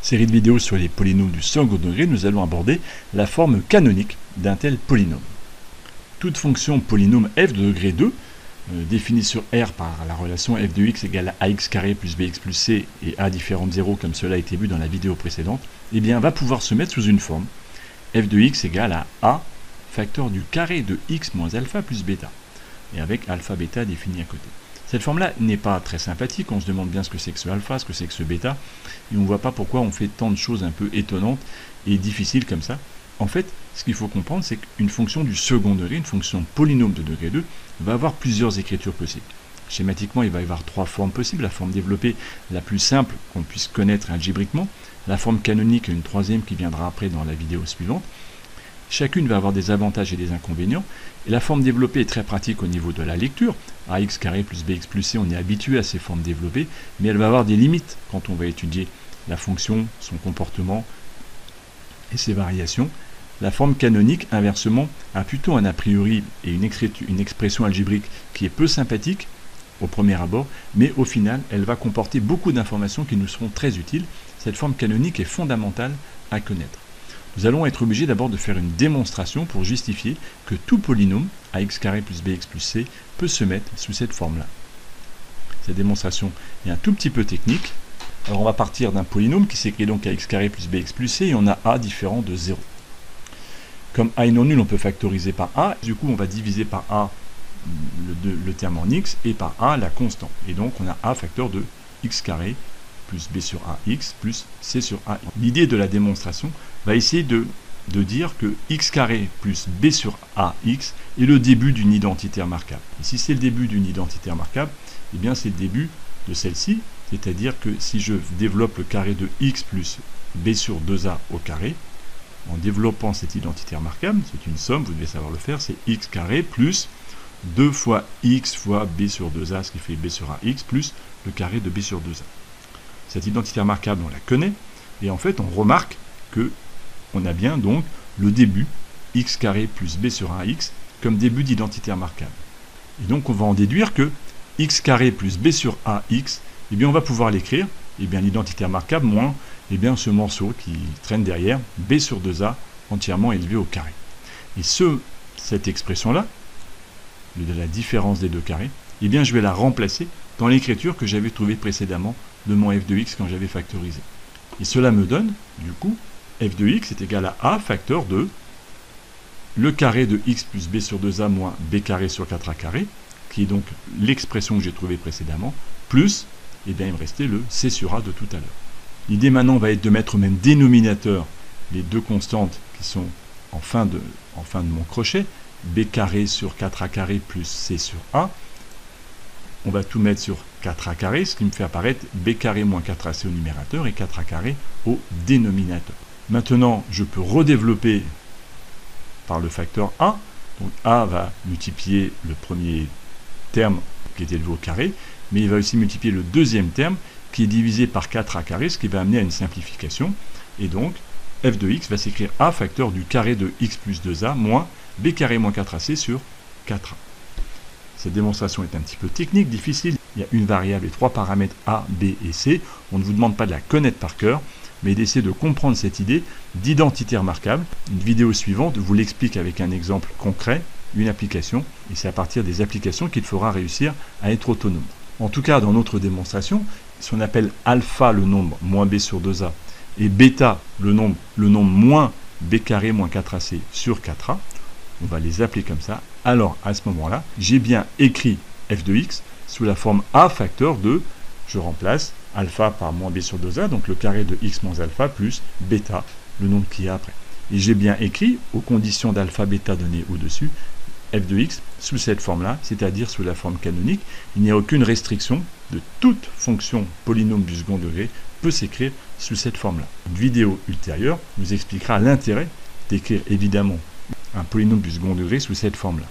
Série de vidéos sur les polynômes du second degré, nous allons aborder la forme canonique d'un tel polynôme. Toute fonction polynôme f de degré 2, définie sur R par la relation f de x égale à ax carré plus bx plus c et a différent de 0 comme cela a été vu dans la vidéo précédente, eh bien, va pouvoir se mettre sous une forme f de x égale à a facteur du carré de x moins alpha plus bêta, et avec alpha bêta défini à côté. Cette forme-là n'est pas très sympathique, on se demande bien ce que c'est que ce alpha, ce que c'est que ce bêta, et on ne voit pas pourquoi on fait tant de choses un peu étonnantes et difficiles comme ça. En fait, ce qu'il faut comprendre, c'est qu'une fonction du second degré, une fonction polynôme de degré 2, va avoir plusieurs écritures possibles. Schématiquement, il va y avoir trois formes possibles. La forme développée la plus simple qu'on puisse connaître algébriquement, la forme canonique et une troisième qui viendra après dans la vidéo suivante. Chacune va avoir des avantages et des inconvénients. Et la forme développée est très pratique au niveau de la lecture. Ax carré plus bx plus c, on est habitué à ces formes développées, mais elle va avoir des limites quand on va étudier la fonction, son comportement et ses variations. La forme canonique, inversement, a plutôt un a priori et une expression algébrique qui est peu sympathique au premier abord, mais au final, elle va comporter beaucoup d'informations qui nous seront très utiles. Cette forme canonique est fondamentale à connaître. Nous allons être obligés d'abord de faire une démonstration pour justifier que tout polynôme, ax carré plus bx plus c, peut se mettre sous cette forme-là. Cette démonstration est un tout petit peu technique. Alors on va partir d'un polynôme qui s'écrit donc ax carré plus bx plus c, et on a a différent de 0. Comme a est non nul, on peut factoriser par a, du coup on va diviser par a le terme en x, et par a la constante. Et donc on a a facteur de x carré plus b sur ax plus c sur a. L'idée de la démonstration va essayer de dire que x carré plus b sur ax est le début d'une identité remarquable. Et si c'est le début d'une identité remarquable, eh bien c'est le début de celle-ci, c'est-à-dire que si je développe le carré de x plus b sur 2a au carré, en développant cette identité remarquable, c'est une somme, vous devez savoir le faire, c'est x carré plus 2 fois x fois b sur 2a, ce qui fait b sur ax, plus le carré de b sur 2a. Cette identité remarquable, on la connaît, et en fait, on remarque que on a bien donc le début, x carré plus b sur ax, comme début d'identité remarquable. Et donc, on va en déduire que x carré plus b sur ax, eh bien, on va pouvoir l'écrire, eh bien, l'identité remarquable moins eh bien, ce morceau qui traîne derrière, b sur 2a, entièrement élevé au carré. Et cette expression-là, de la différence des deux carrés, eh bien, je vais la remplacer dans l'écriture que j'avais trouvée précédemment de mon f de x quand j'avais factorisé. Et cela me donne, du coup, f de x est égal à a facteur de le carré de x plus b sur 2a moins b carré sur 4a carré, qui est donc l'expression que j'ai trouvée précédemment, plus, eh bien, il me restait le c sur a de tout à l'heure. L'idée maintenant va être de mettre au même dénominateur les deux constantes qui sont en fin de mon crochet, b carré sur 4a carré plus c sur a. On va tout mettre sur 4a carré, ce qui me fait apparaître b carré moins 4ac au numérateur et 4a carré au dénominateur. Maintenant, je peux redévelopper par le facteur a. Donc a va multiplier le premier terme qui est élevé au carré, mais il va aussi multiplier le deuxième terme qui est divisé par 4a carré, ce qui va amener à une simplification. Et donc, f de x va s'écrire a facteur du carré de x plus 2a moins b carré moins 4ac sur 4a. Cette démonstration est un petit peu technique, difficile. Il y a une variable et trois paramètres a, b et c. On ne vous demande pas de la connaître par cœur, mais d'essayer de comprendre cette idée d'identité remarquable. Une vidéo suivante vous l'explique avec un exemple concret, une application, et c'est à partir des applications qu'il faudra réussir à être autonome. En tout cas, dans notre démonstration, si on appelle alpha le nombre moins b sur 2a et bêta le nombre moins b carré moins 4ac sur 4a, on va les appeler comme ça. Alors, à ce moment-là, j'ai bien écrit f de x sous la forme a facteur de, je remplace alpha par moins b sur 2a, donc le carré de x moins alpha plus bêta, le nombre qu'il y a après. Et j'ai bien écrit, aux conditions d'alpha bêta données au-dessus, f de x sous cette forme-là, c'est-à-dire sous la forme canonique. Il n'y a aucune restriction de toute fonction polynôme du second degré peut s'écrire sous cette forme-là. Une vidéo ultérieure nous expliquera l'intérêt d'écrire évidemment un polynôme du second degré sous cette forme-là.